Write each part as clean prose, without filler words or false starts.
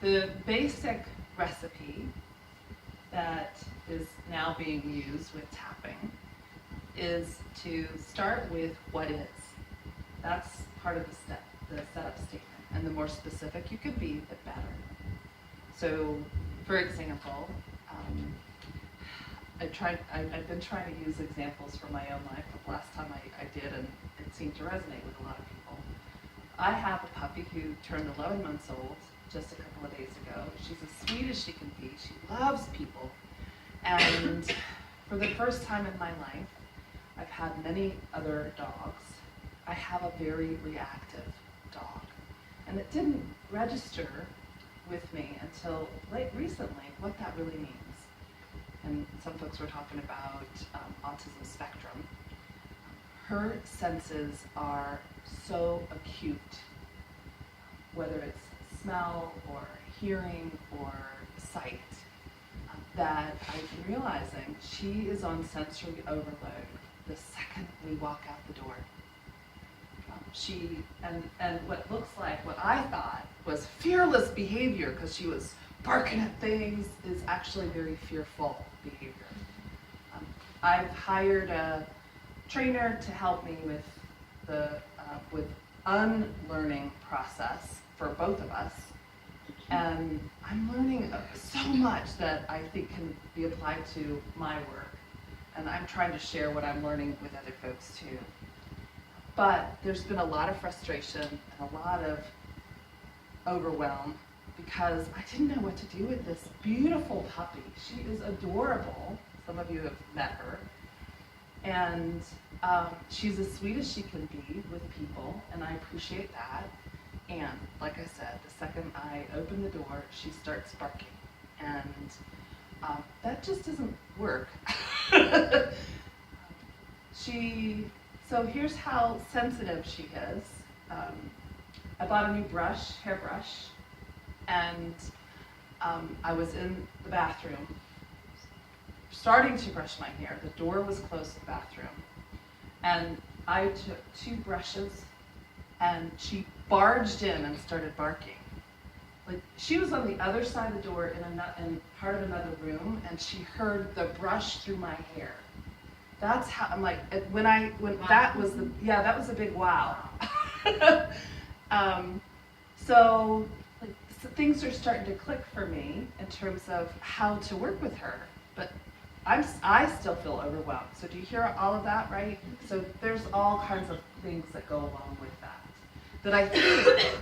The basic recipe that is now being used with tapping is to start with what is. That's part of the setup statement. And the more specific you can be, the better. So, for example, I've been trying to use examples from my own life. The last time I did, and it seemed to resonate with a lot of people. I have a puppy who turned 11 months old just a couple of days ago. She's as sweet as she can be. She loves people. And for the first time in my life, I've had many other dogs. I have a very reactive dog. And it didn't register with me until recently what that really means. And some folks were talking about autism spectrum. Her senses are so acute, whether it's smell or hearing or sight, that I'm realizing she is on sensory overload the second we walk out the door. And what I thought was fearless behavior, because she was barking at things, is actually very fearful behavior. I've hired a trainer to help me with the unlearning process for both of us. And I'm learning so much that I think can be applied to my work. And I'm trying to share what I'm learning with other folks too. But there's been a lot of frustration and a lot of overwhelm because I didn't know what to do with this beautiful puppy. She is adorable. Some of you have met her. And she's as sweet as she can be with people, and I appreciate that. And like I said, the second I open the door, she starts barking. And that just doesn't work. So here's how sensitive she is. I bought a new hairbrush, and I was in the bathroom starting to brush my hair. The door was closed to the bathroom. And I took 2 brushes, and she barged in and started barking. Like, she was on the other side of the door in part of another room, and she heard the brush through my hair. That's how, I'm like, that was a big wow. So things are starting to click for me in terms of how to work with her, but I still feel overwhelmed. So do you hear all of that, right? So there's all kinds of things that go along with that. That I think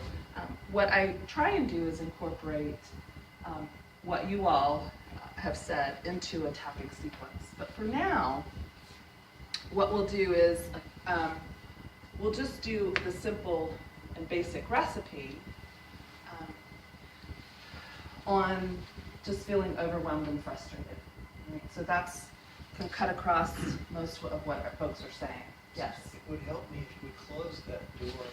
what I try and do is incorporate what you all have said into a tapping sequence. But for now, what we'll do is we'll just do the simple and basic recipe on just feeling overwhelmed and frustrated. Right? So that's can cut across most of what our folks are saying. Yes? It would help me if you would close that door,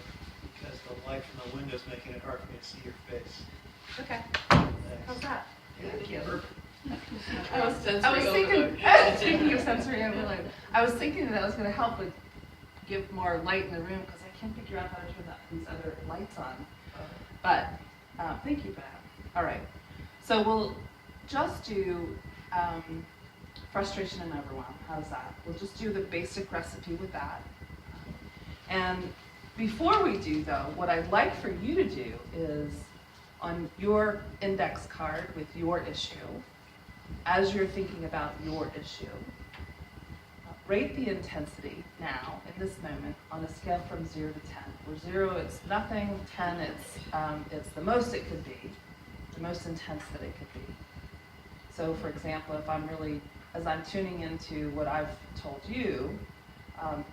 because the light from the window is making it hard for me to see your face. Okay. Thanks. How's that? Thank you. I was Speaking of sensory overload, I was thinking that was going to help with give more light in the room, because I can't figure out how to turn these other lights on. But thank you for that. All right. So we'll just do frustration and overwhelm. How's that? We'll just do the basic recipe with that. And before we do, though, what I'd like for you to do is on your index card with your issue, as you're thinking about your issue, rate the intensity now, in this moment, on a scale from 0 to 10. Where 0, it's nothing, 10, it's the most it could be, the most intense that it could be. So for example, if I'm really, as I'm tuning into what I've told you,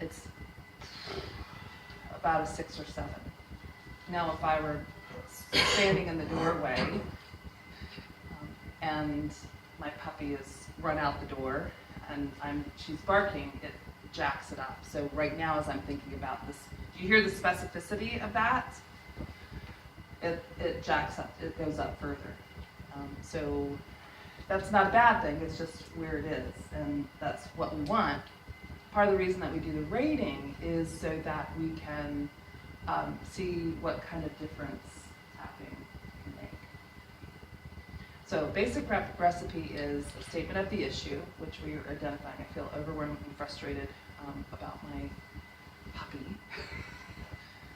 it's about a 6 or 7. Now if I were standing in the doorway and my puppy is run out the door and she's barking, it jacks it up. So right now as I'm thinking about this, do you hear the specificity of that? It jacks up, it goes up further. So that's not a bad thing, it's just where it is, and that's what we want. Part of the reason that we do the rating is so that we can see what kind of difference tapping can make. So basic recipe is a statement of the issue, which we are identifying. I feel overwhelmed and frustrated about my puppy.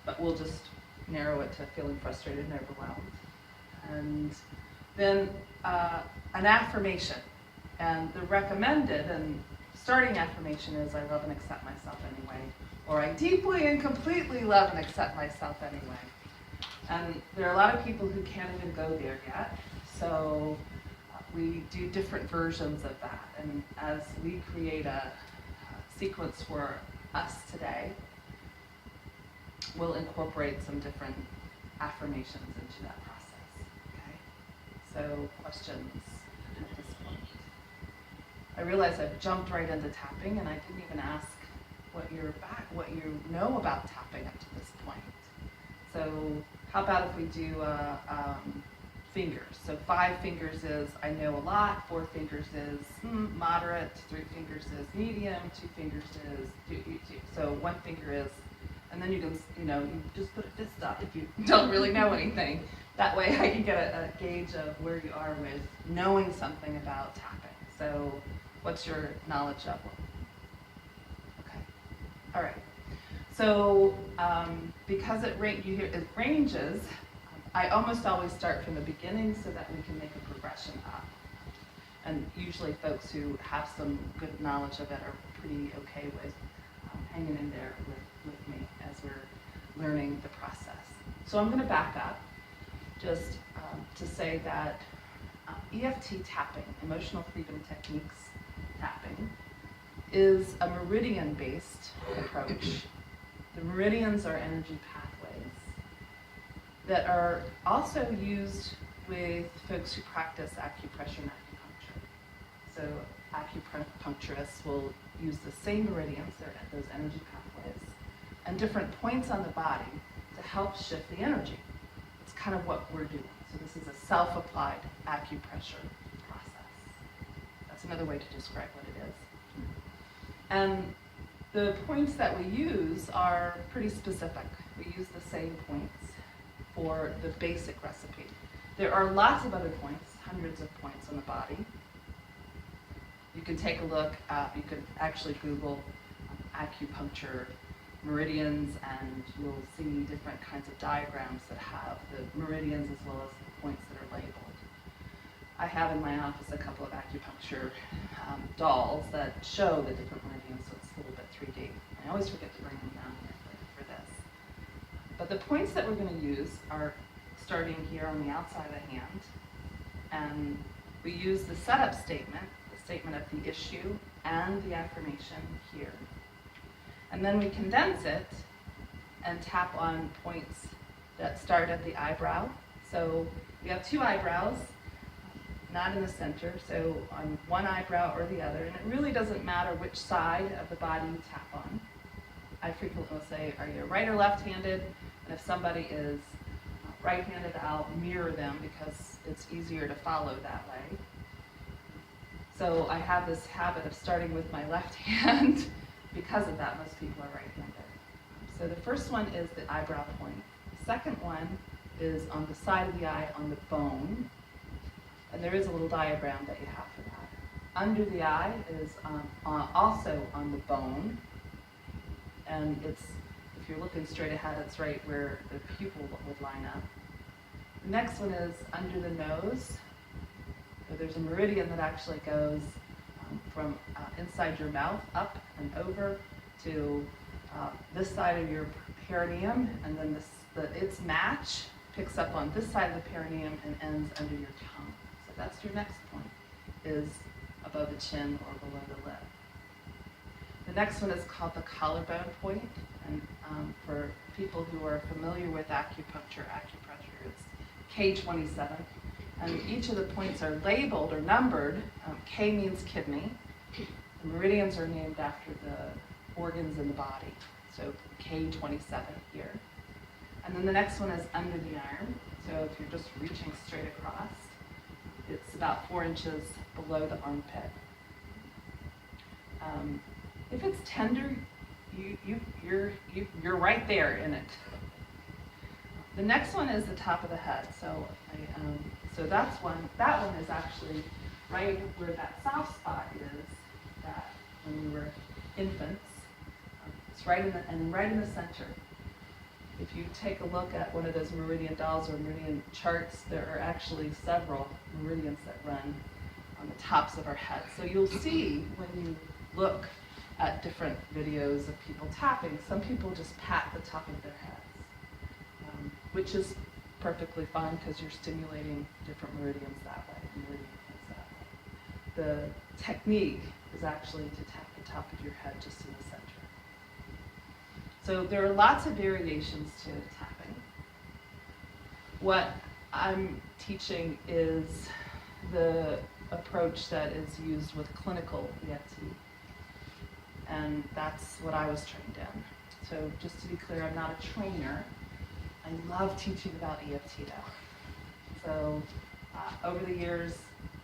But we'll just narrow it to feeling frustrated and overwhelmed. And then an affirmation. And the recommended and starting affirmation is, I love and accept myself anyway. Or I deeply and completely love and accept myself anyway. And there are a lot of people who can't even go there yet. So we do different versions of that. And as we create a sequence for us today, we'll incorporate some different affirmations into that process. Okay? So questions at this point. I realize I've jumped right into tapping, and I didn't even ask what you know about tapping up to this point. So how about if we do fingers? So 5 fingers is I know a lot, 4 fingers is moderate, 3 fingers is medium, 2 fingers is so 1 finger is, and then you can, you just put a fist up if you don't really know anything. That way I can get a gauge of where you are with knowing something about tapping. So what's your knowledge level? Okay, all right. So because it ranges, I almost always start from the beginning so that we can make a progression up. And usually folks who have some good knowledge of it are pretty okay with hanging in there with me as we're learning the process. So I'm going to back up just to say that EFT tapping, emotional freedom techniques tapping, is a meridian-based approach. The meridians are energy pathways that are also used with folks who practice acupressure and acupuncture. So acupuncturists will use the same meridians, they're at those energy pathways, and different points on the body to help shift the energy. It's kind of what we're doing. So this is a self-applied acupressure process. That's another way to describe what it is. And the points that we use are pretty specific. We use the same points for the basic recipe. There are lots of other points, hundreds of points on the body. You can take a look, you could actually Google acupuncture meridians, and you'll see different kinds of diagrams that have the meridians as well as the points that are labeled. I have in my office a couple of acupuncture dolls that show the different meridians, so it's a little bit 3D. I always forget to bring them down here for this. But the points that we're going to use are starting here on the outside of the hand, and we use the setup statement, the statement of the issue, and the affirmation here. And then we condense it and tap on points that start at the eyebrow. So we have 2 eyebrows, not in the center, so on one eyebrow or the other, and it really doesn't matter which side of the body you tap on. I frequently will say, are you right or left-handed? And if somebody is right-handed, I'll mirror them because it's easier to follow that way. So I have this habit of starting with my left hand. Because of that, most people are right-handed. So the first one is the eyebrow point. The second one is on the side of the eye on the bone. And there is a little diagram that you have for that. Under the eye is also on the bone. And it's, if you're looking straight ahead, it's right where the pupil would line up. The next one is under the nose. So there's a meridian that actually goes from inside your mouth up and over to this side of your perineum, and then its match picks up on this side of the perineum and ends under your tongue. So that's your next point, is above the chin or below the lip. The next one is called the collarbone point, and for people who are familiar with acupuncture is K27. And each of the points are labeled or numbered. K means kidney. The meridians are named after the organs in the body. So K27 here. And then the next one is under the arm. So if you're just reaching straight across, it's about 4 inches below the armpit. If it's tender, you're right there in it. The next one is the top of the head. So that's one. That one is actually right where that soft spot is. That when we were infants, it's right in the center. If you take a look at one of those meridian dolls or meridian charts, there are actually several meridians that run on the tops of our heads. So you'll see when you look at different videos of people tapping, some people just pat the top of their heads, which is perfectly fine because you're stimulating different meridians that way, The technique is actually to tap the top of your head just in the center. So there are lots of variations to tapping. What I'm teaching is the approach that is used with clinical EFT. And that's what I was trained in. So just to be clear, I'm not a trainer. I love teaching about EFT though. So over the years,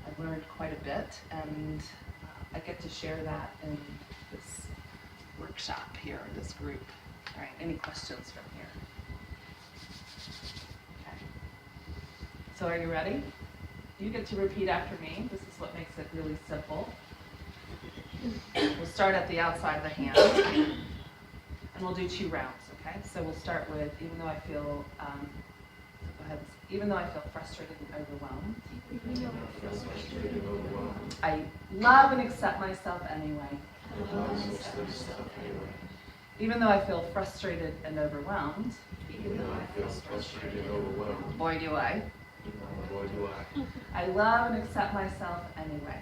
I've learned quite a bit, and I get to share that in this workshop here, this group. All right, any questions from here? Okay. So are you ready? You get to repeat after me. This is what makes it really simple. We'll start at the outside of the hand, and we'll do 2 rounds, okay? So we'll start with, even though I feel, even though I feel frustrated and overwhelmed. I love and accept myself anyway. Even though I feel frustrated and overwhelmed. Boy, do I. I love and accept myself anyway.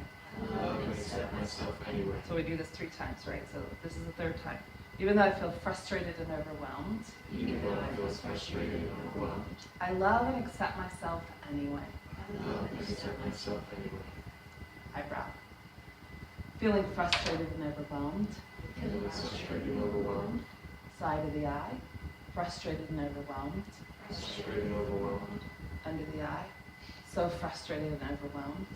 So we do this 3 times, right? So this is the 3rd time. Even though I feel frustrated and overwhelmed. I love and accept myself anyway. Eyebrow. Feeling frustrated and overwhelmed. Side of the eye. Frustrated and overwhelmed. Under the eye. So frustrated and overwhelmed.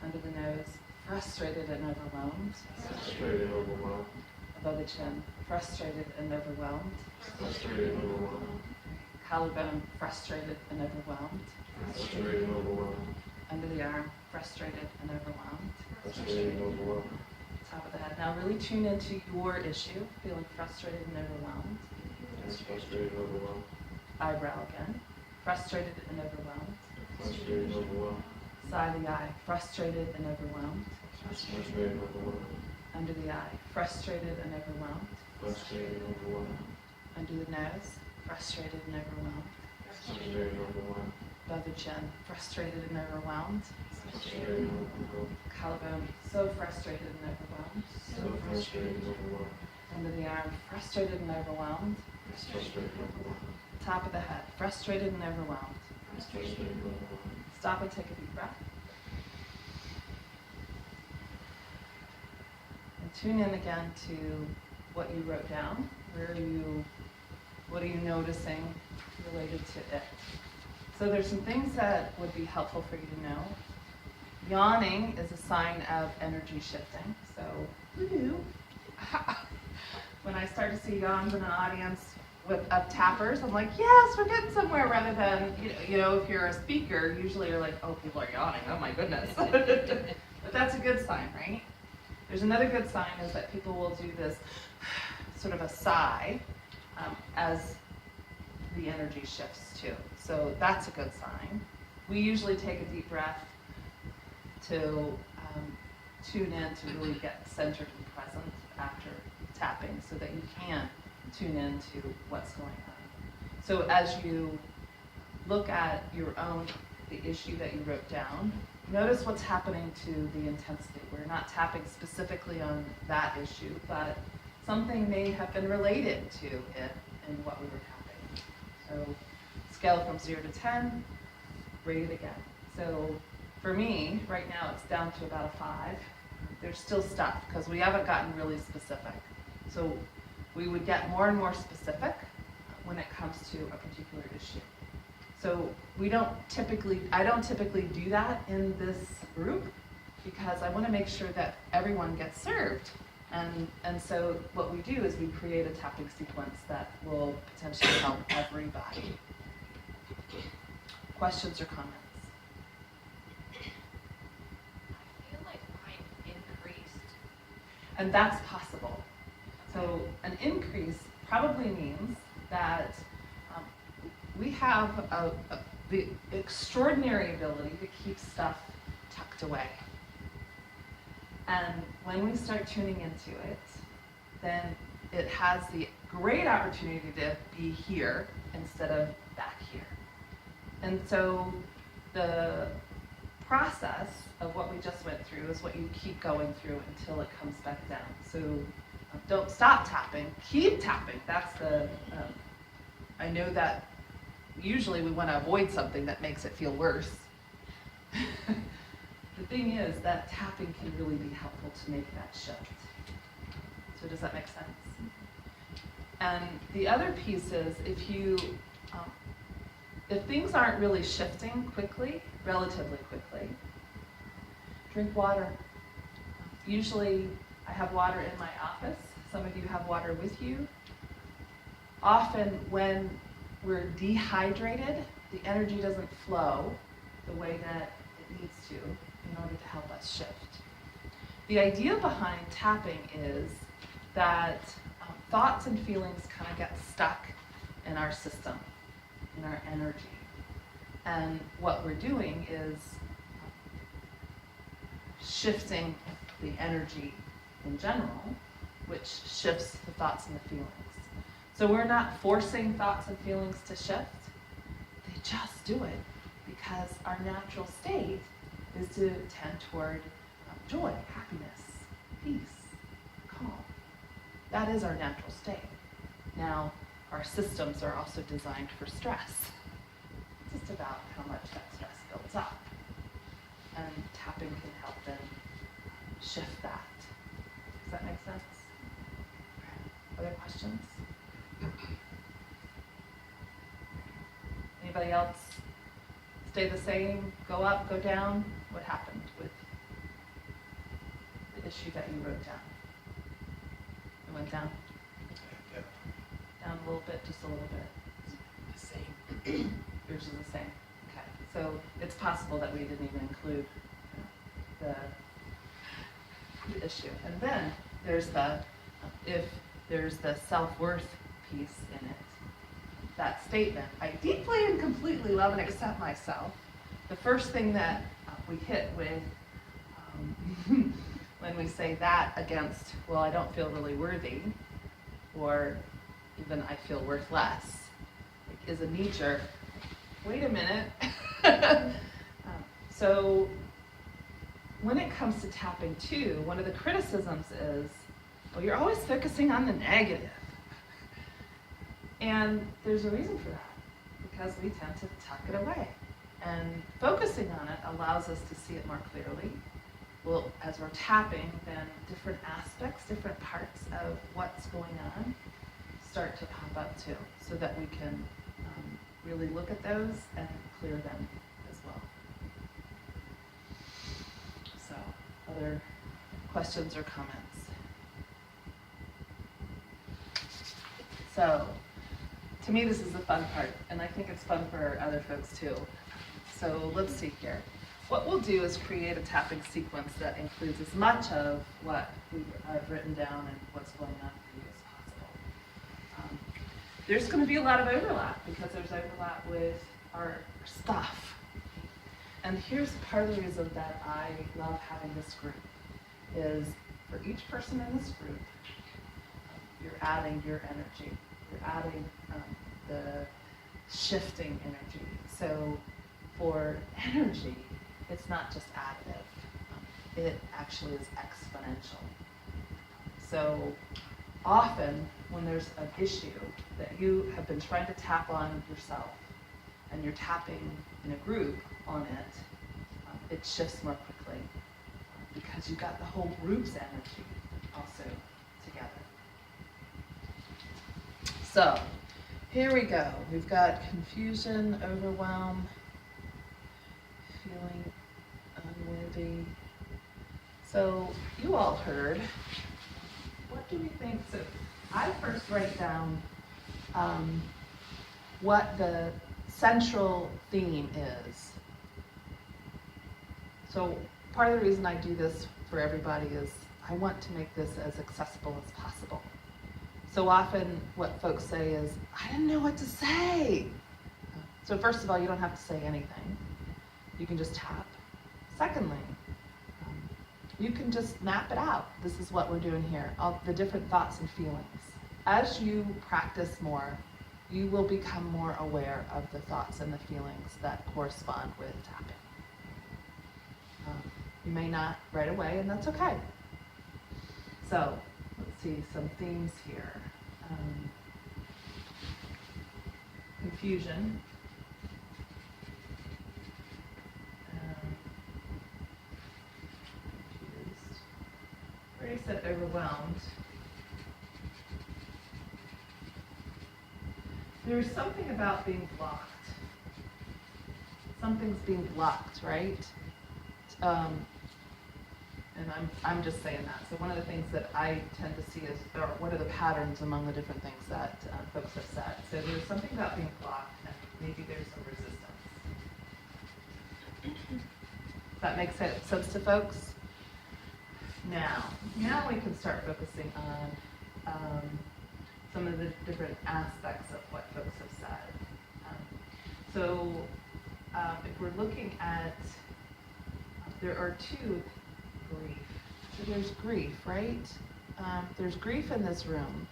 Under the nose. Frustrated and overwhelmed. Above the chin. Frustrated and overwhelmed. Collarbone. Frustrated and overwhelmed. Under the arm. Frustrated and overwhelmed. Top of the head. Now really tune into your issue. Feeling frustrated and overwhelmed. Eyebrow again. Frustrated and overwhelmed. Side of the eye. Frustrated and overwhelmed. Under the eye. Frustrated and overwhelmed. Under the nose. Frustrated and overwhelmed. Above the chin. Frustrated and overwhelmed. Collarbone. So frustrated and overwhelmed. Under the arm. Frustrated and overwhelmed. Top of the head. Frustrated and overwhelmed. Stop and take a deep breath. And tune in again to what you wrote down. What are you noticing related to it? So there's some things that would be helpful for you to know. Yawning is a sign of energy shifting. So, when I start to see yawns in an audience of tappers, I'm like, yes, we're getting somewhere, rather than, if you're a speaker, usually you're like, oh, people are yawning, oh my goodness. But that's a good sign, right? There's another good sign is that people will do this sort of a sigh as the energy shifts too. So that's a good sign. We usually take a deep breath to tune in to really get centered and present after tapping so that you can tune into what's going on. So as you look at the issue that you wrote down, notice what's happening to the intensity. We're not tapping specifically on that issue, but something may have been related to it in what we were tapping. So scale from 0 to 10, rate it again. So for me, right now it's down to about a 5. There's still stuff because we haven't gotten really specific. So we would get more and more specific when it comes to a particular issue. So I don't typically do that in this group because I want to make sure that everyone gets served. And so what we do is we create a tapping sequence that will potentially help everybody. Questions or comments? I feel like mine increased. And that's possible. So an increase probably means that we have the extraordinary ability to keep stuff tucked away. And when we start tuning into it, then it has the great opportunity to be here instead of back here. And so the process of what we just went through is what you keep going through until it comes back down. So don't stop tapping, keep tapping. That's the, I know that usually we want to avoid something that makes it feel worse. The thing is that tapping can really be helpful to make that shift. So does that make sense? And the other piece is if things aren't really shifting quickly, relatively quickly, drink water. Usually I have water in my office. Some of you have water with you. Often when we're dehydrated, the energy doesn't flow the way that it needs to in order to help us shift. The idea behind tapping is that thoughts and feelings kind of get stuck in our system, in our energy. And what we're doing is shifting the energy in general, which shifts the thoughts and the feelings. So we're not forcing thoughts and feelings to shift. They just do it because our natural state is to tend toward joy, happiness, peace, calm. That is our natural state. Now, our systems are also designed for stress. It's just about how much that stress builds up. And tapping can help them shift that. Does that make sense? Other questions? Anybody else? Stay the same, go up, go down? What happened with the issue that you wrote down? It went down? Yeah. Down a little bit, just a little bit. The same. Yours is the same. Okay. So it's possible that we didn't even include the issue. And then there's the self-worth piece in it. That statement, I deeply and completely love and accept myself. The first thing that we hit with when we say that against, well, I don't feel really worthy, or even I feel worth less, is a knee-jerk. Wait a minute. So when it comes to tapping too, one of the criticisms is, well, you're always focusing on the negative. And there's a reason for that, because we tend to tuck it away. And focusing on it allows us to see it more clearly. Well, as we're tapping, then different aspects, different parts of what's going on start to pop up too, so that we can really look at those and clear them as well. So, other questions or comments? So, to me, this is the fun part, and I think it's fun for other folks too. So let's see here. What we'll do is create a tapping sequence that includes as much of what I've written down and what's going on for you as possible. There's going to be a lot of overlap because there's overlap with our stuff. And here's part of the reason that I love having this group is for each person in this group, you're adding your energy. You're adding the shifting energy. So for energy, it's not just additive. It actually is exponential. So often when there's an issue that you have been trying to tap on yourself and you're tapping in a group on it, it shifts more quickly because you've got the whole group's energy also together. So here we go. We've got confusion, overwhelm, feeling unworthy. So you all heard what do we think? So I first write down what the central theme is. So part of the reason I do this for everybody is I want to make this as accessible as possible. So often what folks say is, I didn't know what to say. So first of all, you don't have to say anything. You can just tap. Secondly, you can just map it out. This is what we're doing here, all the different thoughts and feelings. As you practice more, you will become more aware of the thoughts and the feelings that correspond with tapping. You may not right away, and that's okay. So, let's see some themes here. Confusion. Confused. I already said overwhelmed. There's something about being blocked. Something's being blocked, right? And I'm just saying that. So one of the things that I tend to see is, or what are the patterns among the different things that folks have said. So there's something about being blocked, and maybe there's some resistance. Does that make sense to folks? Now we can start focusing on some of the different aspects of what folks have said. If we're looking at, there are two grief. So there's grief, right? There's grief in this room.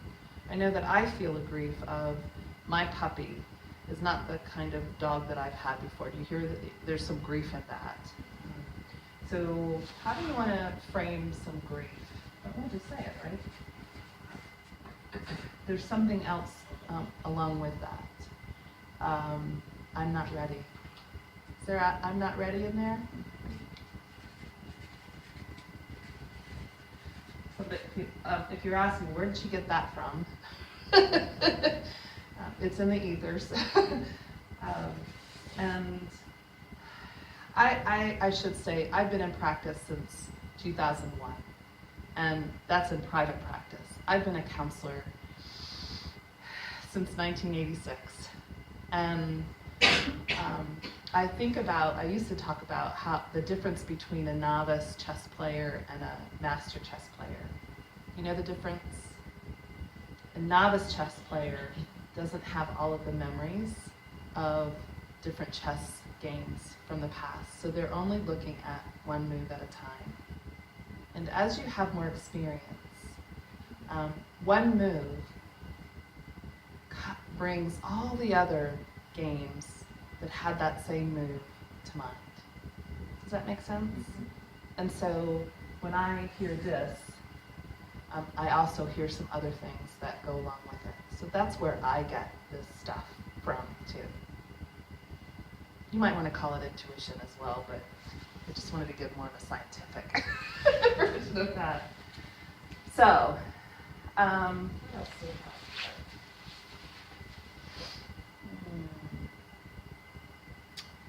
I know that I feel a grief of my puppy is not the kind of dog that I've had before. Do you hear that there's some grief in that? So how do you want to frame some grief? I want to just say it, right? There's something else along with that. I'm not ready. Is there a I'm not ready in there? So if you're asking, where did she get that from? It's in the ethers. And I should say, I've been in practice since 2001. And that's in private practice. I've been a counselor since 1986. And I used to talk about how the difference between a novice chess player and a master chess player. You know the difference? A novice chess player doesn't have all of the memories of different chess games from the past. So they're only looking at one move at a time. And as you have more experience, one move brings all the other games that had that same move to mind. Does that make sense? And so when I hear this, I also hear some other things that go along with it. So that's where I get this stuff from too. You might want to call it intuition as well, but I just wanted to give more of a scientific version of that. So, what else do we have?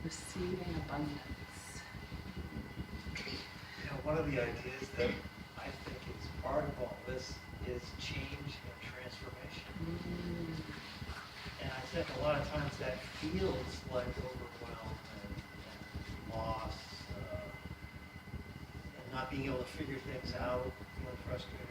Receiving abundance. One of the ideas that I think is part of all this is change and transformation. And I think a lot of times that feels like overwhelm and loss, and not being able to figure things out, feeling frustrated.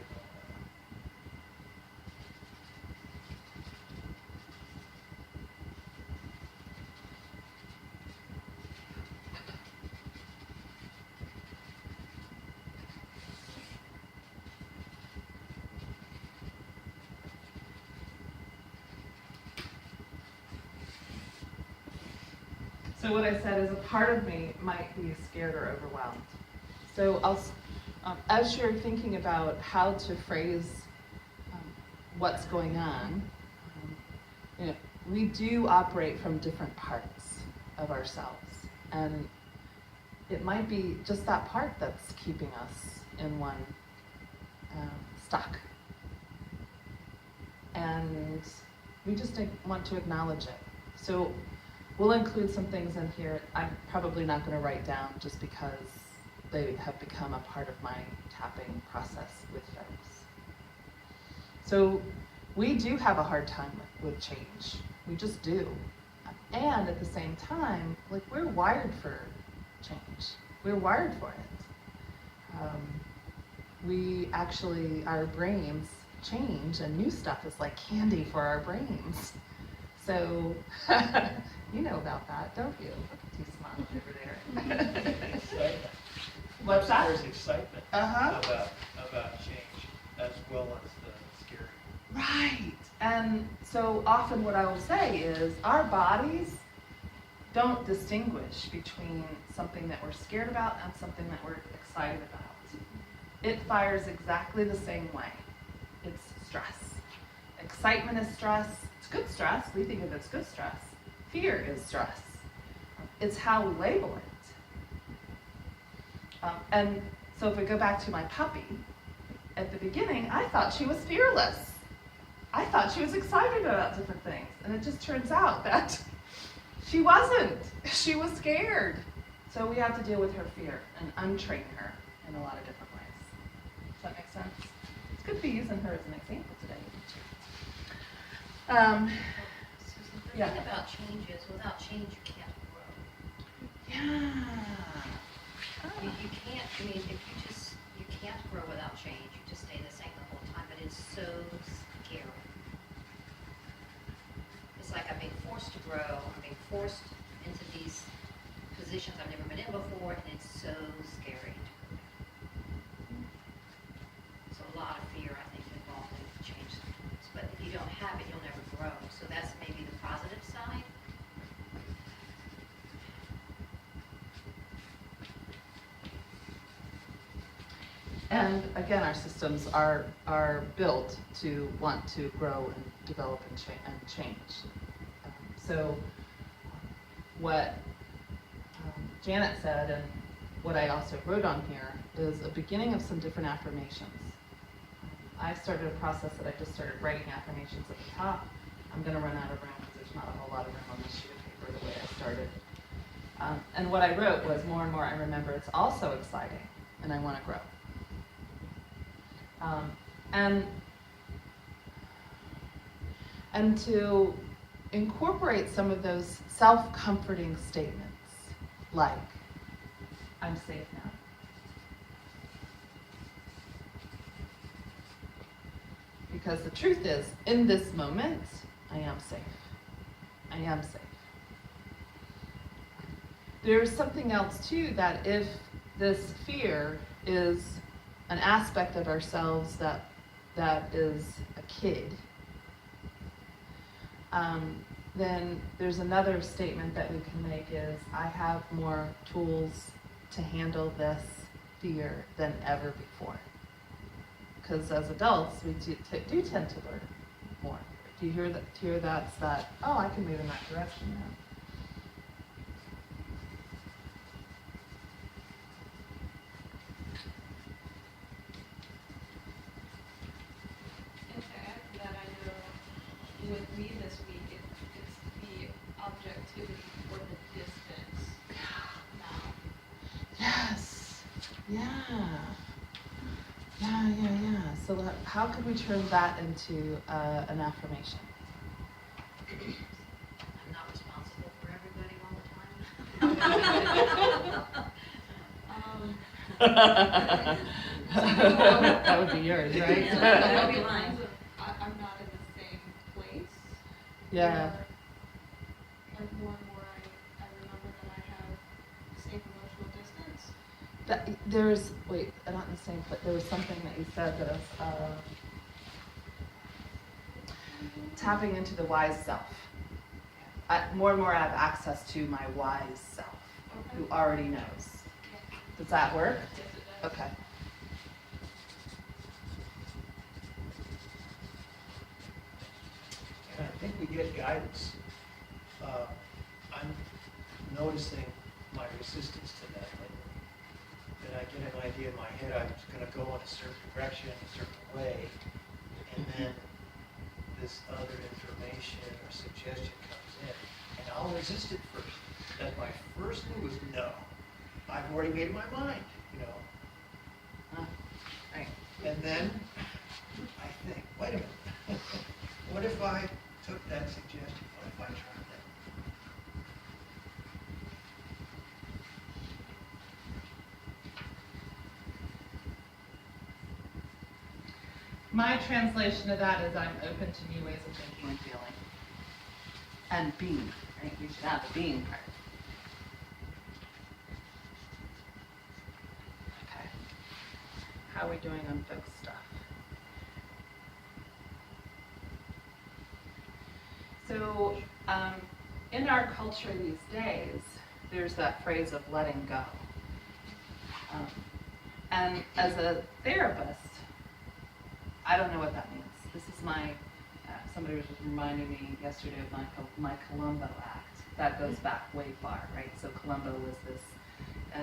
So what I said is a part of me might be scared or overwhelmed. So as you're thinking about how to phrase what's going on, we do operate from different parts of ourselves. And it might be just that part that's keeping us in one stuck. And we just want to acknowledge it. So we'll include some things in here I'm probably not going to write down just because they have become a part of my tapping process with folks. So we do have a hard time with change. We just do. And at the same time, like, we're wired for change. We're wired for it. We actually, our brains change, and new stuff is like candy for our brains. So, you know about that, don't you? Look at you smiling over there. Excitement. What's that? There's excitement Uh-huh. about change as well as the scary. Right. And so often what I will say is our bodies don't distinguish between something that we're scared about and something that we're excited about. It fires exactly the same way. It's stress. Excitement is stress. It's good stress. We think of it as good stress. Fear is stress. It's how we label it. And so if we go back to my puppy, at the beginning, I thought she was fearless. I thought she was excited about different things. And it just turns out that she wasn't. She was scared. So we have to deal with her fear and untrain her in a lot of different ways. Does that make sense? It's good to be using her as an example today. Susan, the Yeah. thing about change is, without change, you can't grow. Yeah. You can't, I mean, if you can't grow without change, you just stay the same the whole time, but it's so scary. It's like I'm being forced to grow, I'm being forced into these positions I've never been in before, and it's so scary. So a lot of fear, I think, involved in change sometimes, but if you don't have it, you'll never grow. So that's maybe the positive side. And again, our systems are built to want to grow and develop and change. So what Janet said, and what I also wrote on here, is a beginning of some different affirmations. I started a process that I just started writing affirmations at the top. I'm going to run out of room because there's not a whole lot of room on this sheet of paper the way I started. And what I wrote was, more and more I remember it's also exciting, and I want to grow. And to incorporate some of those self-comforting statements, like, I'm safe now. Because the truth is, in this moment, I am safe. I am safe. There's something else too, that if this fear is an aspect of ourselves that is a kid, then there's another statement that we can make is, I have more tools to handle this fear than ever before. Because as adults, we do tend to learn more. Do you hear that? That's that, oh, I can move in that direction now. And to add to that, I know with me this week, it's the objectivity or the distance now. Yes. Yeah. So how could we turn that into an affirmation? I'm not responsible for everybody all the time. That would be yours, right? Yeah, that would be mine. I'm not in the same place. Yeah. And more and more I remember that I have safe emotional distance. Not in the same place. There was something that you said that was tapping into the wise self. More and more I have access to my wise self, Okay. who already knows. Does that work? Yes, it does. Okay. And I think we get guidance. I'm noticing my resistance to that lately. That I get an idea in my head, I'm going to go in a certain direction, a certain way, and then this other information or suggestion comes in, and I'll resist it first. That's my first move is no. I've already made my mind, you know. Right. And then I think, wait a minute, What if I took that suggestion? What if I tried that? My translation of that is I'm open to new ways of thinking and feeling. And being, right? We should add the being part. Okay. How are we doing on folks' stuff? So, in our culture these days, there's that phrase of letting go. And as a therapist, I don't know what that means. This is my, somebody was just reminding me yesterday of my Columbo Act. That goes back way far, right? So Columbo was this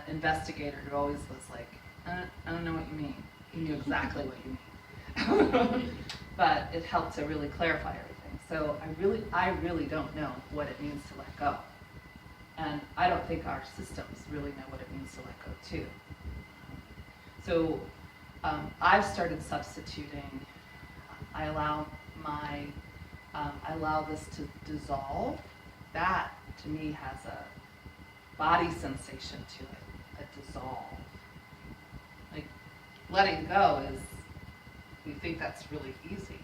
investigator who always was like, I don't know what you mean. He knew exactly what you mean. But it helped to really clarify everything. So I really don't know what it means to let go. And I don't think our systems really know what it means to let go too. So I've started substituting. I allow this to dissolve. That to me has a body sensation to it, a dissolve. Like letting go is, we think that's really easy.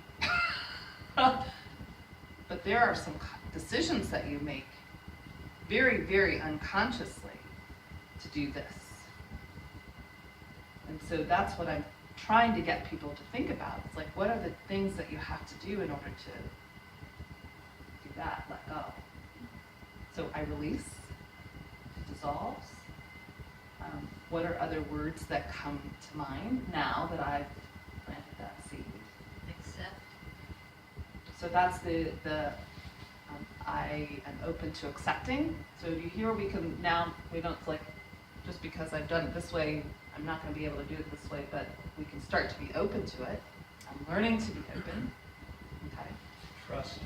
But there are some decisions that you make very, very unconsciously to do this. And so that's what I'm trying to get people to think about. It's like, what are the things that you have to do in order to do that, let go? So I release, it dissolves. What are other words that come to mind now that I've planted that seed? Accept. So that's I am open to accepting. So you hear we don't like, just because I've done it this way, I'm not going to be able to do it this way, but we can start to be open to it. I'm learning to be open. Okay. Trust.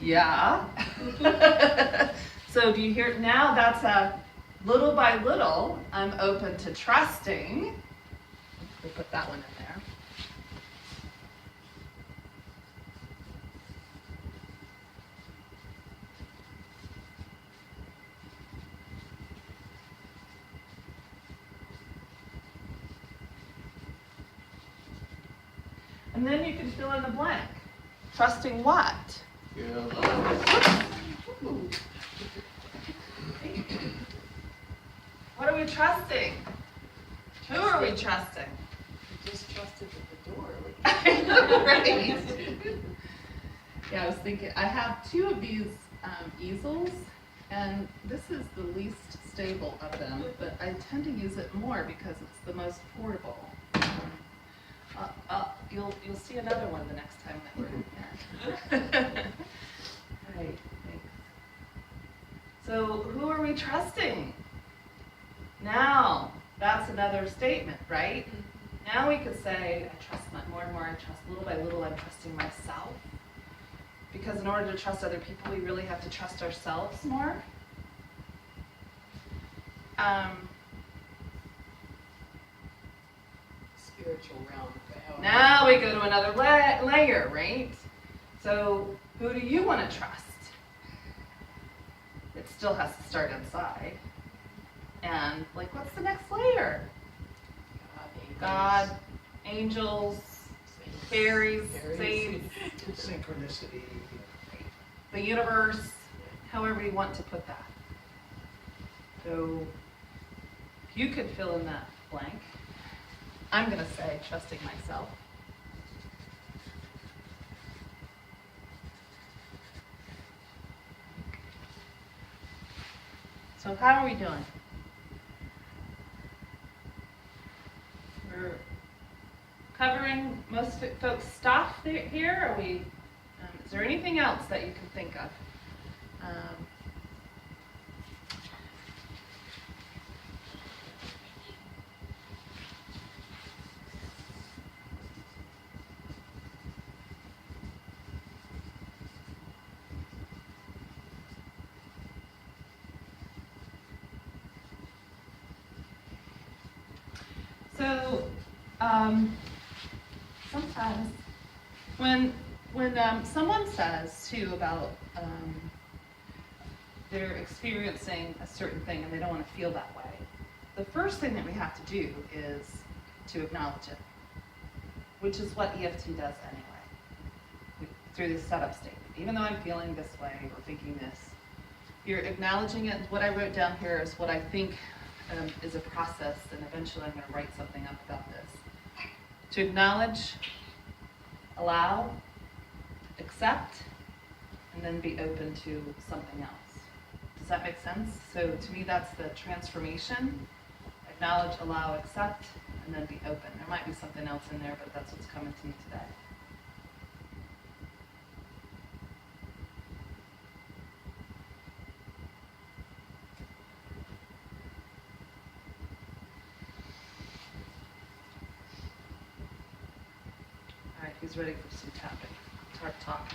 Yeah. So do you hear now? That's a little by little. I'm open to trusting. We'll put that one in there. And then you can fill in the blank. Trusting what? What are we trusting? Who are we trusting? Just trusted at the door. Right. Yeah, I was thinking, I have two of these easels, and this is the least stable of them, but I tend to use it more because it's the most portable. You'll see another one the next time that we're in here. Right, thanks. So who are we trusting? Now, that's another statement, right? Now we could say, I trust more and more, I trust little by little, I'm trusting myself. Because in order to trust other people, we really have to trust ourselves more. Spiritual realm. Now we go to another layer, right? So who do you want to trust? It still has to start inside. And like, what's the next layer? God, angels, fairies, saints, Synchronicity. the universe, however you want to put that. So you could fill in that blank. I'm going to say trusting myself. So how are we doing? We're covering most folks' stuff here. Are we? Is there anything else that you can think of? So, Guys, when someone says too about they're experiencing a certain thing and they don't want to feel that way, the first thing that we have to do is to acknowledge it, which is what EFT does anyway, through this setup statement. Even though I'm feeling this way or thinking this, you're acknowledging it. What I wrote down here is what I think is a process, and eventually I'm going to write something up about this. To acknowledge, allow, accept, and then be open to something else. Does that make sense? So to me, that's the transformation. Acknowledge, allow, accept, and then be open. There might be something else in there, but that's what's coming to me today. All right, who's ready for some tapping? Talk.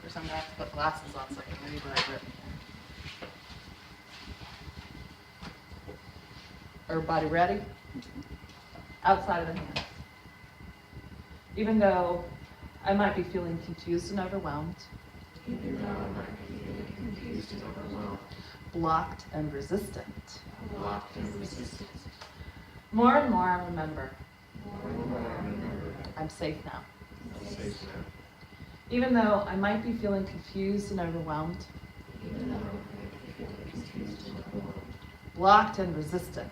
First, I'm going to have to put glasses on so I can read what I've written here. Everybody ready? Outside of the hands. Even though I might be feeling confused and overwhelmed, blocked and resistant, more and more I remember, I'm safe now. Even though I might be feeling confused and overwhelmed, blocked and resistant,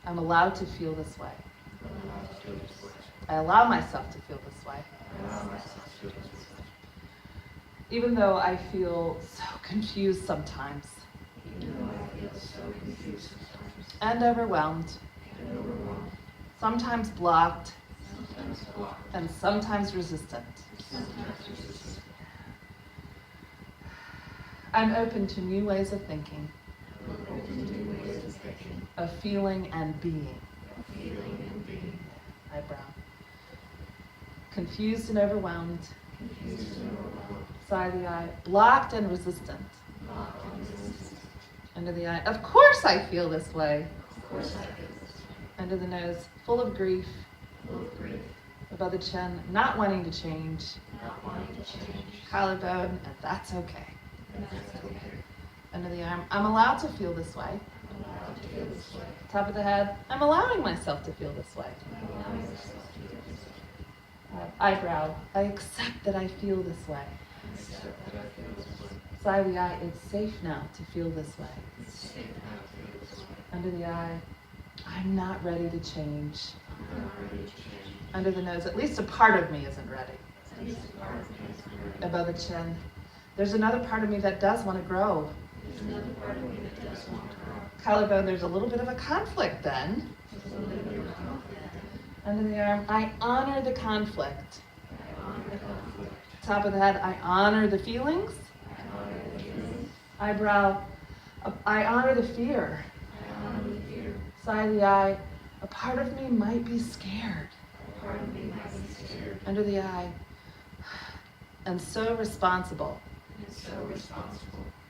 I'm allowed to feel this way. I allow myself to feel this way. Even though I feel so confused sometimes and overwhelmed, sometimes blocked and sometimes resistant, I'm open to new ways of thinking, of feeling and being. Eyebrow. Confused and overwhelmed. Side of the eye. Blocked and resistant. Under the eye. Of course I feel this way. Under the nose. Full of grief. Above the chin. Not wanting to change. Collarbone. And that's okay. Under the arm. I'm allowed to feel this way. Top of the head. I'm allowing myself to feel this way. Eyebrow. I accept that I feel this way. Side of the eye. It's safe now to feel this way. Under the eye. I'm not ready to change. Under the nose. At least a part of me isn't ready. Above the chin. There's another part of me that does want to grow. Collarbone, there's a little bit of a conflict then. Under the arm, I honor the conflict. Top of the head, I honor the feelings. Eyebrow, I honor the fear. Side of the eye, a part of me might be scared. Under the eye, and so responsible.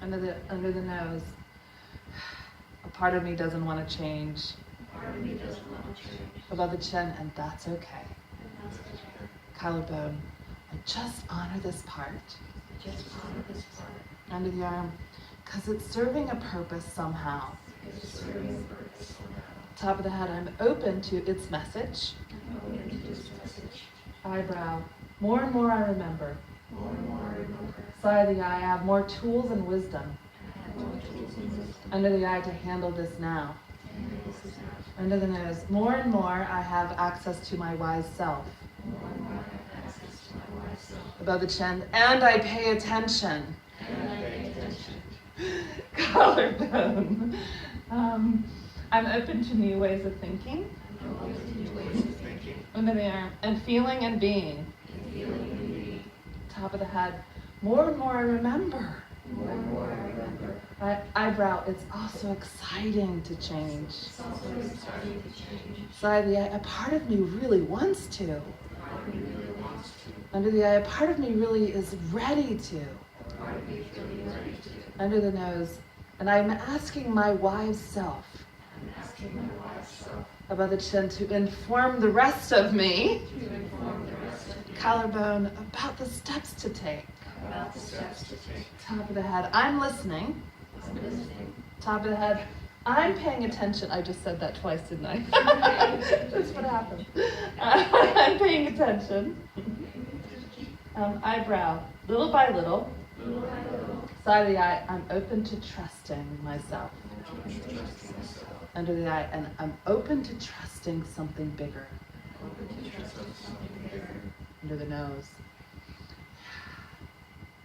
Under the nose, a part of me doesn't want to change. Above the chin, and that's okay. Collarbone, I just honor this part. Under the arm, because it's serving a purpose somehow. Top of the head, I'm open to its message. Eyebrow, more and more I remember. Side of the eye, I have more tools and wisdom. Under the eye to handle this now. Under the nose, more and more I have access to my wise self. Above the chin, and I pay attention. Collarbone. I'm open to new ways of thinking. Under the arm, and feeling and being. Top of the head, more and more I remember. Eyebrow, it's also exciting to change. Side of the eye, a part of me really wants to. Under the eye, a part of me really is ready to. Under the nose, and I'm asking my wise self. Above the chin to inform the rest of me. Collarbone about the steps to take. Top of the head, I'm listening. Top of the head, I'm paying attention. I just said that twice, didn't I? That's what happened. I'm paying attention. Eyebrow, little by little. Side of the eye, I'm open to trusting myself. Under the eye, and I'm open to trusting something bigger. Under the nose,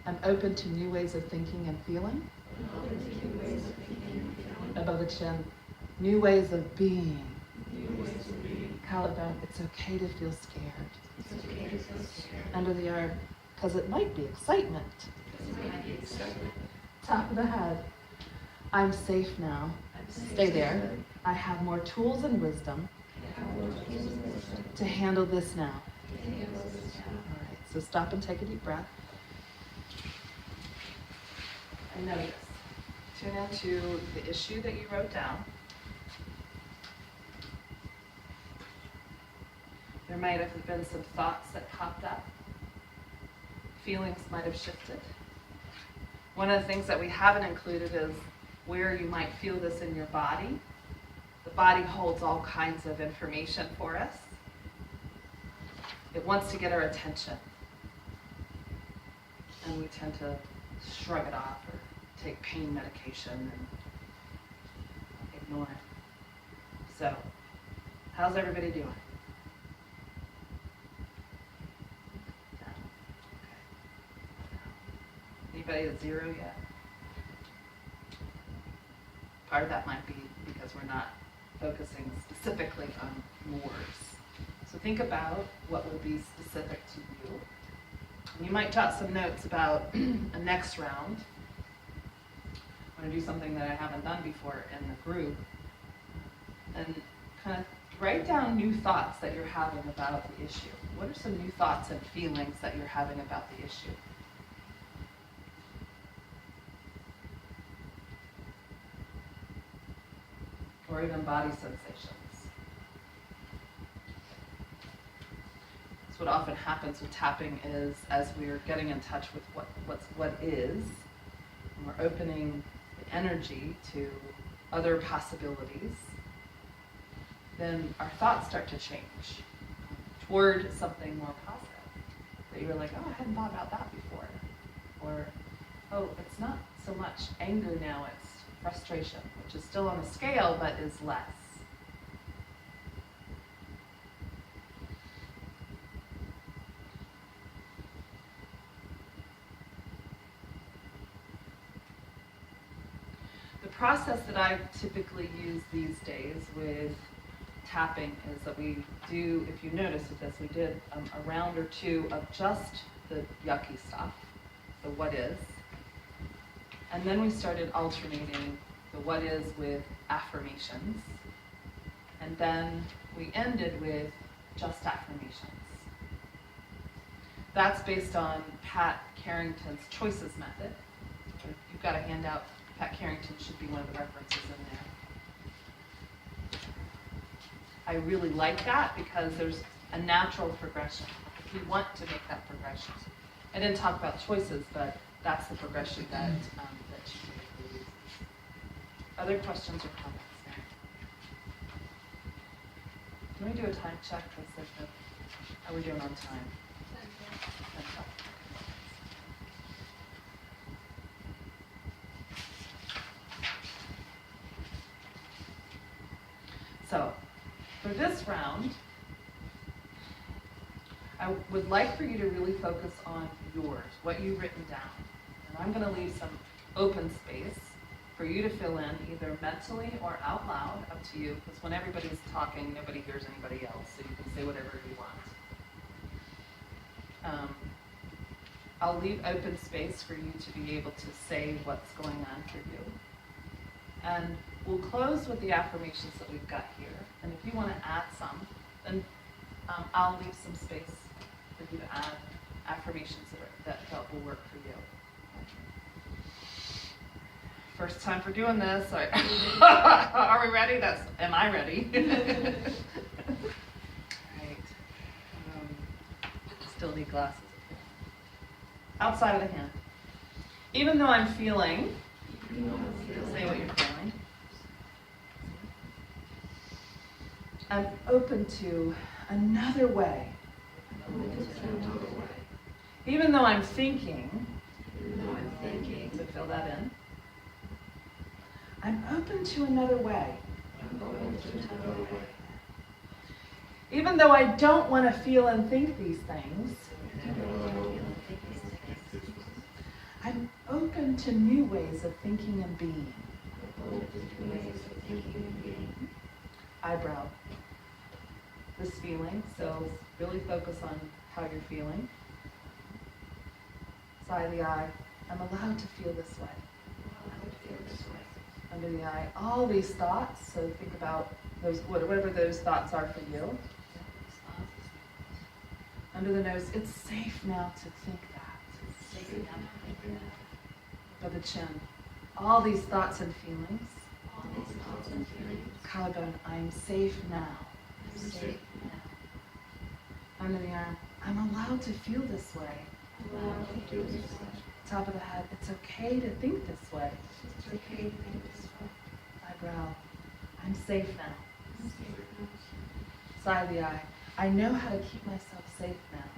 I'm open to new ways of thinking and feeling. Above the chin, new ways of being. Collarbone, it's okay to feel scared. Under the arm, because it might be excitement. Top of the head, I'm safe now. Stay there. I have more tools and wisdom to handle this now. All right, so stop and take a deep breath. And notice. Tune into the issue that you wrote down. There might have been some thoughts that popped up. Feelings might have shifted. One of the things that we haven't included is where you might feel this in your body. The body holds all kinds of information for us. It wants to get our attention. And we tend to shrug it off or take pain medication and ignore it. So, how's everybody doing? Anybody at 0 yet? Part of that might be because we're not focusing specifically on words. So think about what would be specific to you. And you might jot some notes about a next round. I'm going to do something that I haven't done before in the group. And kind of write down new thoughts that you're having about the issue. What are some new thoughts and feelings that you're having about the issue? Or even body sensations. So what often happens with tapping is as we're getting in touch with what is, and we're opening the energy to other possibilities, then our thoughts start to change toward something more positive. That you're like, oh, I hadn't thought about that before. Or, oh, it's not so much anger now, it's frustration, which is still on a scale, but is less. The process that I typically use these days with tapping is that we do, if you notice with this, we did a round or two of just the yucky stuff, the what is. And then we started alternating the what is with affirmations. And then we ended with just affirmations. That's based on Pat Carrington's Choices method. If you've got a handout, Pat Carrington should be one of the references in there. I really like that because there's a natural progression. If we want to make that progression. I didn't talk about choices, but that's the progression that she typically uses. Other questions or comments? Can we do a time check? How are we doing on time? So, for this round, I would like for you to really focus on yours, what you've written down. And I'm going to leave some open space for you to fill in either mentally or out loud, up to you, because when everybody's talking, nobody hears anybody else, so you can say whatever you want. I'll leave open space for you to be able to say what's going on for you. And we'll close with the affirmations that we've got here. And if you want to add some, then I'll leave some space for you to add affirmations that will work for you. first time for doing this. Are we ready? Am I ready? Right. Still need glasses. Outside of the hand. Even though I'm feeling, say what you're feeling. I'm open to another way. Even though I'm thinking, so fill that in. I'm open to another way. Even though I don't want to feel and think these things, I'm open to new ways of thinking and being. Eyebrow. This feeling, so really focus on how you're feeling. Side of the eye. I'm allowed to feel this way. Under the eye. All these thoughts, so think about those, whatever those thoughts are for you. Under the nose, it's safe now to think that. By the chin. All these thoughts and feelings. Collarbone, I'm safe now. Under the arm, I'm allowed to feel this way. Top of the head, it's okay to think this way. Eyebrow, I'm safe now. Side of the eye, I know how to keep myself safe now.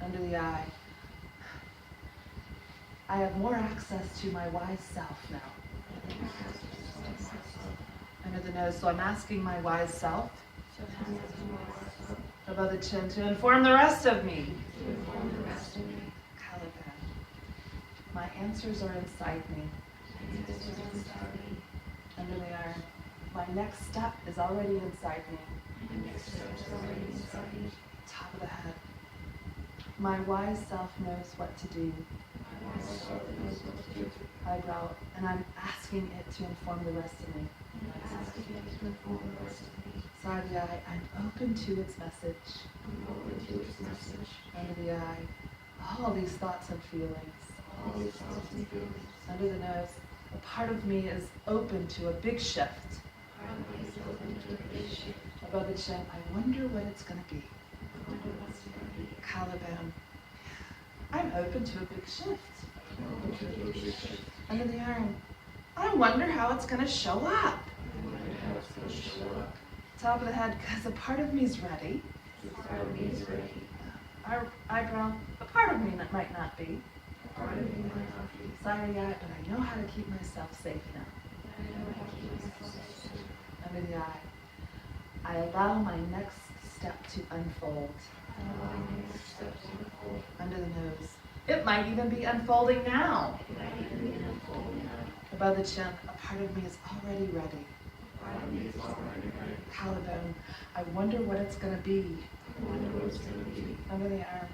Under the eye, I have more access to my wise self now. Under the nose, so I'm asking my wise self above the chin to inform the rest of me. Collarbone, my answers are inside me. Under the arm, my next step is already inside me. Top of the head, my wise self knows what to do. Eyebrow, and I'm asking it to inform the rest of me. Side of the eye, I'm open to its message. Under the eye, all these thoughts and feelings. Under the nose, a part of me is open to a big shift. Above the chin, I wonder what it's going to be. Collarbone, I'm open to a big shift. Under the arm, I wonder how it's going to show up. Top of the head, because a part of me is ready. Our eyebrow, a part of me that might not be. Side of the eye, but I know how to keep myself safe now. Under the eye, I allow my next step to unfold. Under the nose, it might even be unfolding now. Above the chin, a part of me is already ready. Collarbone, I wonder what it's going to be. Under the arm,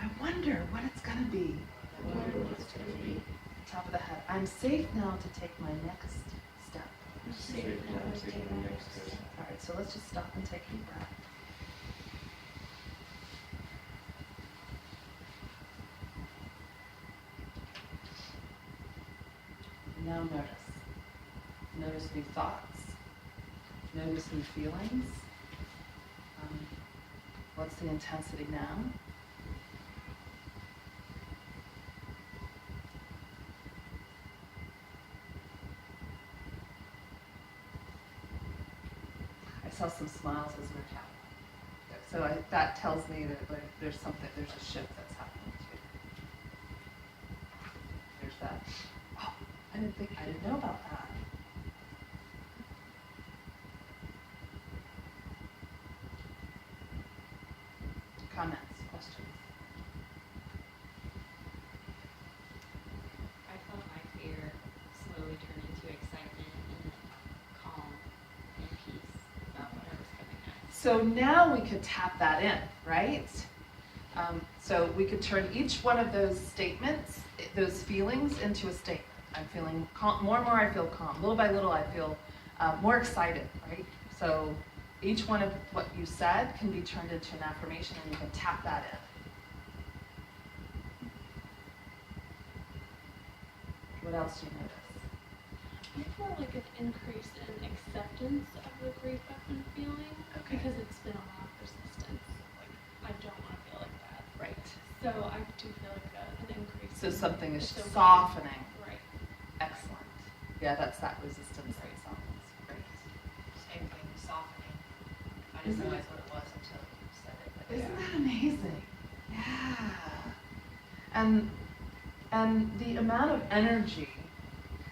I wonder what it's going to be. Top of the head, I'm safe now to take my next step. All right, so let's just stop and take a deep breath. Now notice. Notice new thoughts. Notice new feelings. What's the intensity now? I saw some smiles as we were chatting. So that tells me that there's a shift that's happening too. There's that. Oh, I didn't know about that. Comments, questions? I felt my fear slowly turn into excitement and then calm and peace about whatever's coming next. So now we could tap that in, right? So we could turn each one of those statements, those feelings, into a statement. I'm feeling calm, more and more I feel calm. Little by little I feel more excited, right? So each one of what you said can be turned into an affirmation and you can tap that in. What else do you notice? I feel like an increase in acceptance of the grief I've been feeling Okay. because it's been a lot of resistance. Like, I don't want to feel like that. Right. So I do feel like an increase. So in something is it's okay. softening. Right. Excellent. Yeah, that's that resistance that softens. Great. Same thing, softening. I didn't Isn't realize what it was until you said it. But Isn't that amazing? Yeah. And the amount of energy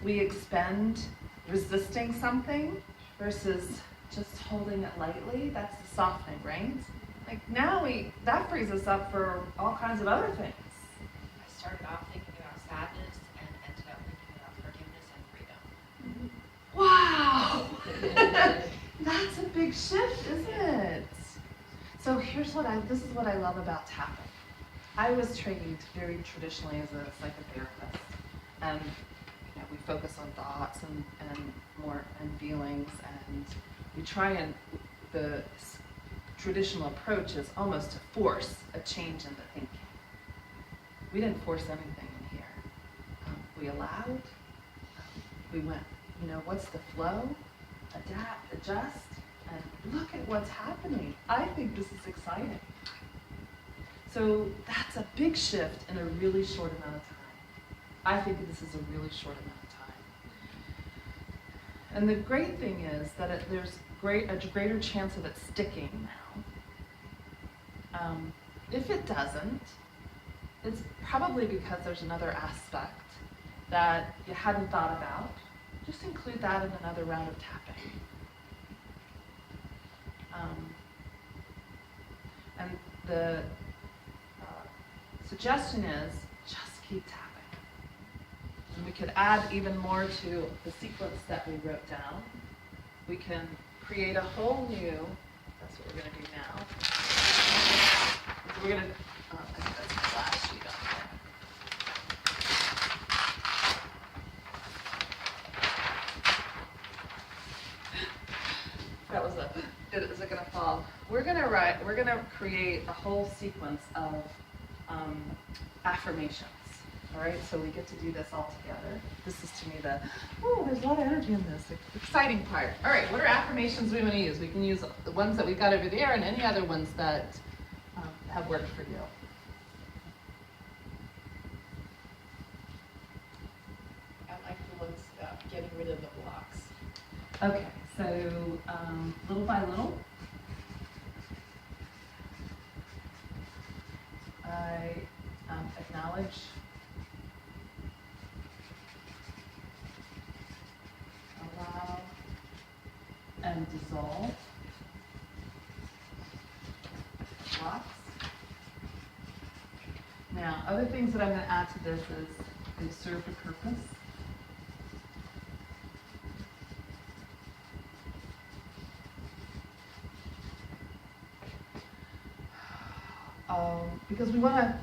we expend resisting something versus just holding it lightly, that's the softening, right? Like now that frees us up for all kinds of other things. I started off thinking about sadness and ended up thinking about forgiveness and freedom. Wow! That's a big shift, isn't it? So this is what I love about tapping. I was trained very traditionally as a psychotherapist, and we focus on thoughts and more and feelings, and we try and the traditional approach is almost to force a change in the thinking. We didn't force anything in here. We allowed. We went. What's the flow? Adapt, adjust, and look at what's happening. I think this is exciting. So that's a big shift in a really short amount of time. I think this is a really short amount of time. And the great thing is that there's a greater chance of it sticking now. If it doesn't, it's probably because there's another aspect that you hadn't thought about. Just include that in another round of tapping. And the suggestion is just keep tapping. And we could add even more to the sequence that we wrote down. We can create a whole new, that's what we're going to do now. So we're going to, I think that's the last sheet on there. That was is it going to fall? We're going to create a whole sequence of affirmations. All right, so we get to do this all together. This is to me there's a lot of energy in this, exciting part. All right, what are affirmations we want to use? We can use the ones that we've got over there and any other ones that have worked for you. I like the ones about getting rid of the blocks. Okay, so little by little, I acknowledge allow and dissolve blocks. Now, other things that I'm going to add to this is they served a purpose. Because we want to,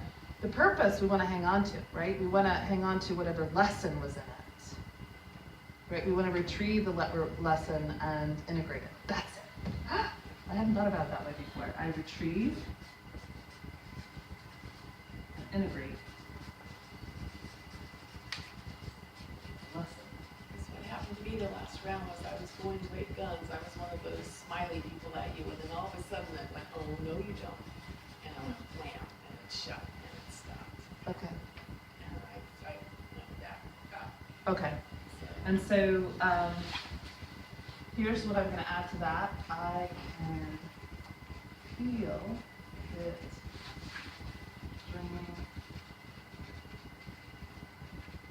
the purpose we want to hang on to, right? We want to hang on to whatever lesson was in it, right? We want to retrieve the lesson and integrate it. That's it. I hadn't thought about it that way before. I retrieve and integrate lesson. Because what happened to me the last round was I was going to 8 guns. I was one of those smiley people at you, and then all of a sudden I went, oh, no, you don't. And I went, wham, and it shut, and it stopped. Okay. And I that got. Okay. So, And so here's what I'm going to add to that. I can feel it bringing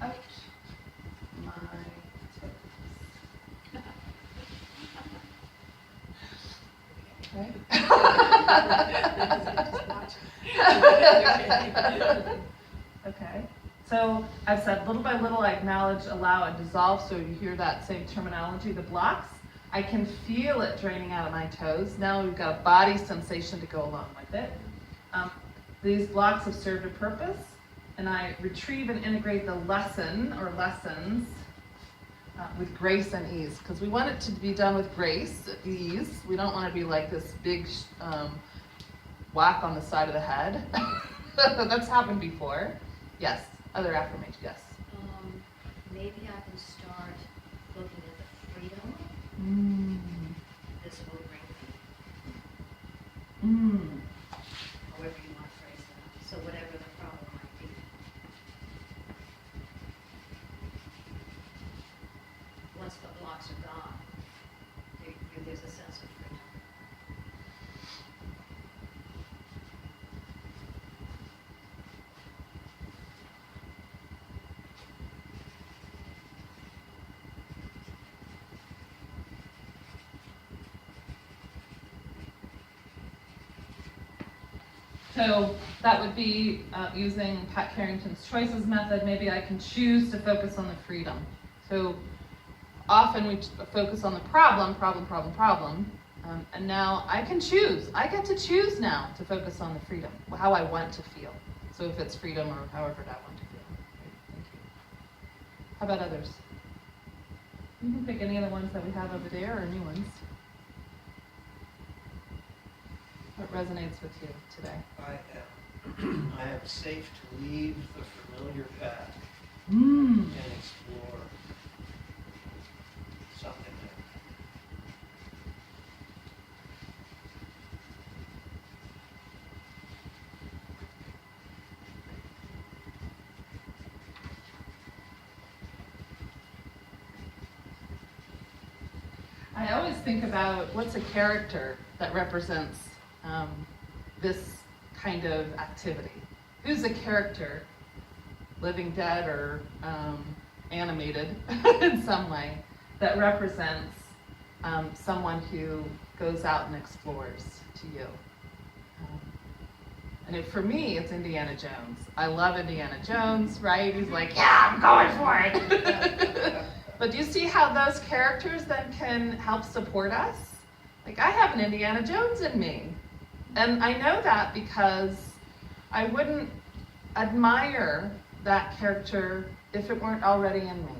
out my toes. Right? Okay. So I've said little by little, I acknowledge, allow, and dissolve. So you hear that same terminology, the blocks. I can feel it draining out of my toes. Now we've got a body sensation to go along with it. These blocks have served a purpose, and I retrieve and integrate the lesson or lessons with grace and ease, because we want it to be done with grace, ease. We don't want to be like this big whack on the side of the head. That's happened before. Yes. Other affirmation. Yes. maybe I can start looking at the freedom this will bring me, however you want to phrase that. So whatever the problem might be. Once the blocks are gone, there's a sense of freedom. So that would be using Pat Carrington's choices method. Maybe I can choose to focus on the freedom. So often we focus on the problem, and now I can choose. I get to choose now to focus on the freedom, how I want to feel. So if it's freedom or however I want to feel. Great, thank you. How about others? You can pick any of the ones that we have over there or new ones. What resonates with you today? I am safe to leave the familiar path Mm. and explore something new. I always think about what's a character that represents this kind of activity. Who's a character, living, dead, or animated in some way, that represents someone who goes out and explores to you? For me, it's Indiana Jones. I love Indiana Jones, right? He's like, yeah, I'm going for it. But do you see how those characters then can help support us? Like, I have an Indiana Jones in me. And I know that because I wouldn't admire that character if it weren't already in me.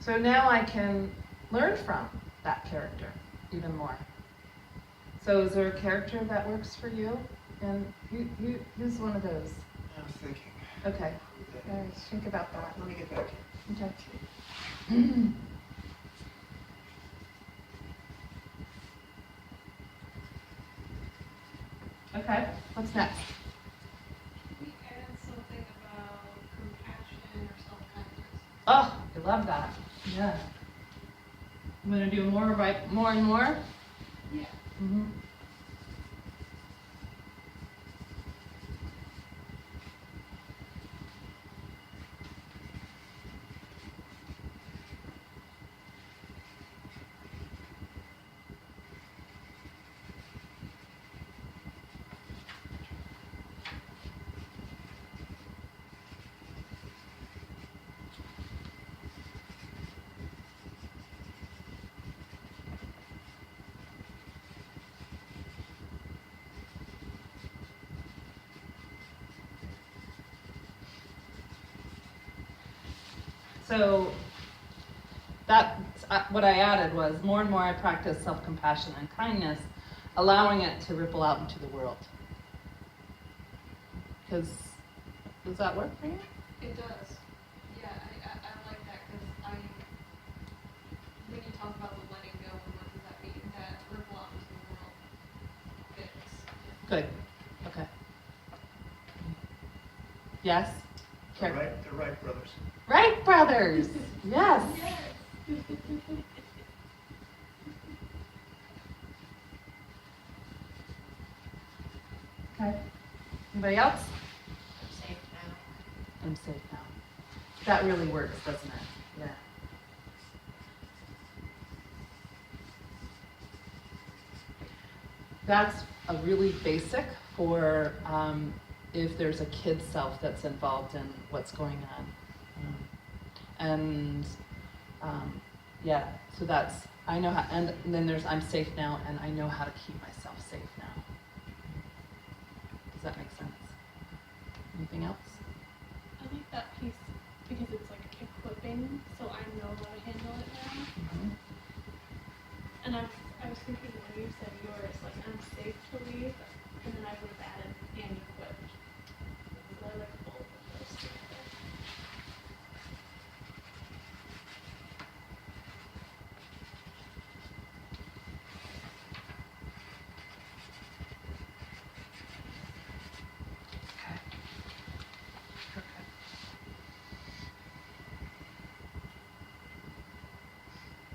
So now I can learn from that character even more. So is there a character that works for you? And who's one of those? I'm thinking. Okay. who that All right, is. think about that. Let me get back to you. Okay. Okay, what's next? We added something about compassion or self-kindness. Oh, I love that. Yeah. I'm gonna do more and more. Yeah. Mm-hmm. So that what I added was more and more I practice self-compassion and kindness, allowing it to ripple out into the world. Because does that work for you? It does. Yeah, I like that because when you talk about the letting go and what does that mean, that ripple out into the world fits. Good. Okay. Yes? The right brothers. Right, brothers. Yes. Okay. Anybody else? I'm safe now. I'm safe now. That really works, doesn't it? Yeah. That's a really basic for if there's a kid self that's involved in what's going on. Yeah, so that's, I know how, and then there's I'm safe now, and I know how to keep myself safe now. Does that make sense? Anything else? I like that piece because it's like equipping, so I know how to handle it now. Mm-hmm. And I was thinking when you said yours, like I'm safe to leave, and then I would have added and equipped. So I like both of those together.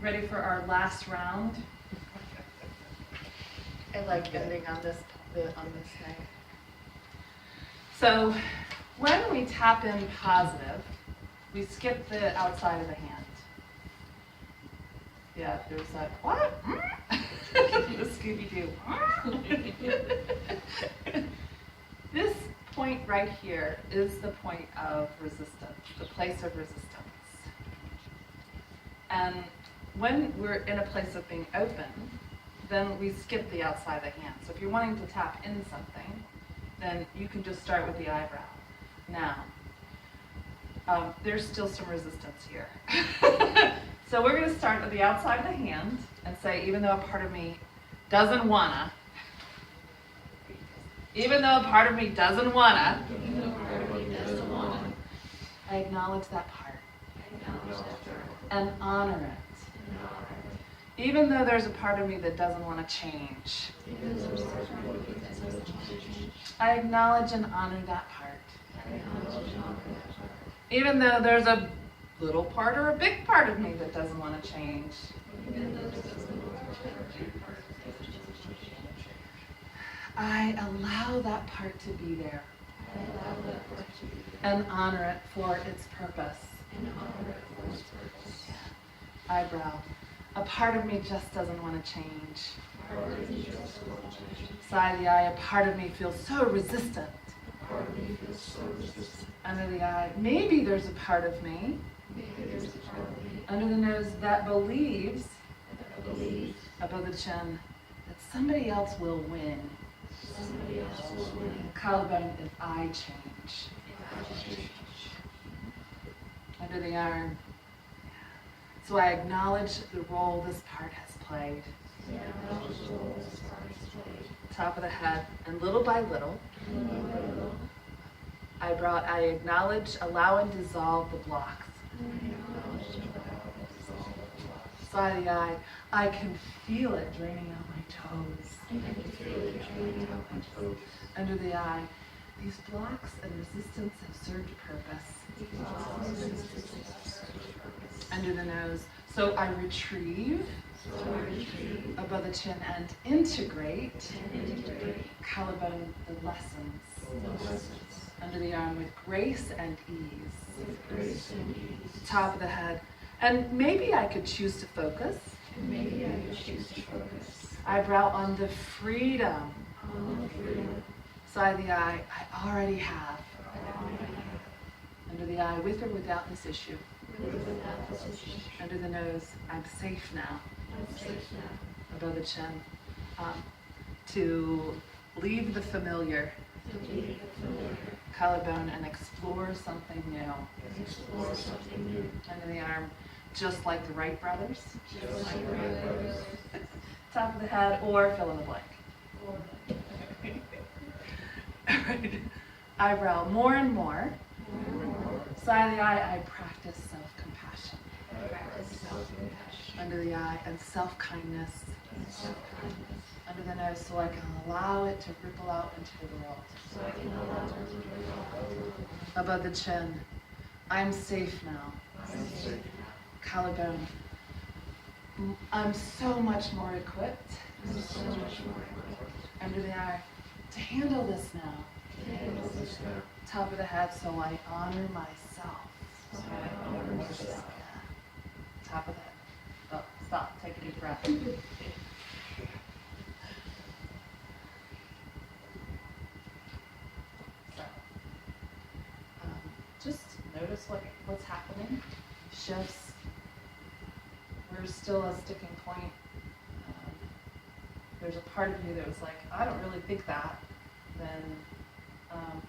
Ready for our last round? I like ending on this note. So when we tap in positive, we skip the outside of the hand. Yeah, there's that, what? The Scooby-Doo. This point right here is the point of resistance, the place of resistance. And when we're in a place of being open, then we skip the outside of the hand. So if you're wanting to tap in something, then you can just start with the eyebrow. Now, there's still some resistance here. So we're going to start at the outside of the hand and say, even though a part of me doesn't wanna, I acknowledge that part and honor it. Even though there's a part of me that doesn't want to change, I acknowledge and honor that part. Even though there's a little part or a big part of me that doesn't want to change, I allow that part to be there and honor it for its purpose. Eyebrow. A part of me just doesn't want to change. Side of the eye, a part of me feels so resistant. Under the eye, maybe there's a part of me. Under the nose that believes, above the chin, that somebody else will win. Collarbone, if I change. Under the arm. So I acknowledge the role this part has played. Top of the head, and little by little, I acknowledge, allow, and dissolve the blocks. Side of the eye, I can feel it draining out my toes. Under the eye, these blocks and resistance have served purpose. Under the nose, so I retrieve, above the chin and integrate, collarbone, the lessons. Under the arm with grace and ease. Top of the head. And maybe I could choose to focus. Eyebrow on the freedom. Side of the eye, I already have. Under the eye, with or without this issue. Under the nose, I'm safe now. Above the chin. To leave the familiar. Collarbone and explore something new. Under the arm, just like the Wright brothers. Top of the head, or fill in the blank. Right. Eyebrow, more and more. Side of the eye, I practice self-compassion. Under the eye, and self-kindness. Under the nose, so I can allow it to ripple out into the world. Above the chin, I'm safe now. Collarbone, I'm so much more equipped. Under the eye, to handle this now. Top of the head, so I honor myself. Top of the head. Oh, stop, take a deep breath. Just notice what's happening. Shifts. There's still a sticking point. There's a part of you that was like, I don't really think that. Then,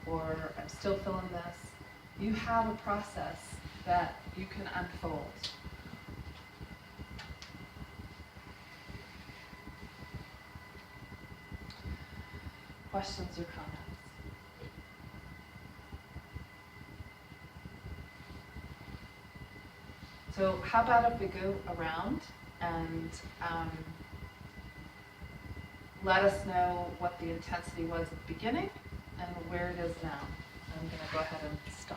or I'm still feeling this. You have a process that you can unfold. Questions or comments? So how about if we go around and let us know what the intensity was at the beginning and where it is now. I'm going to go ahead and start.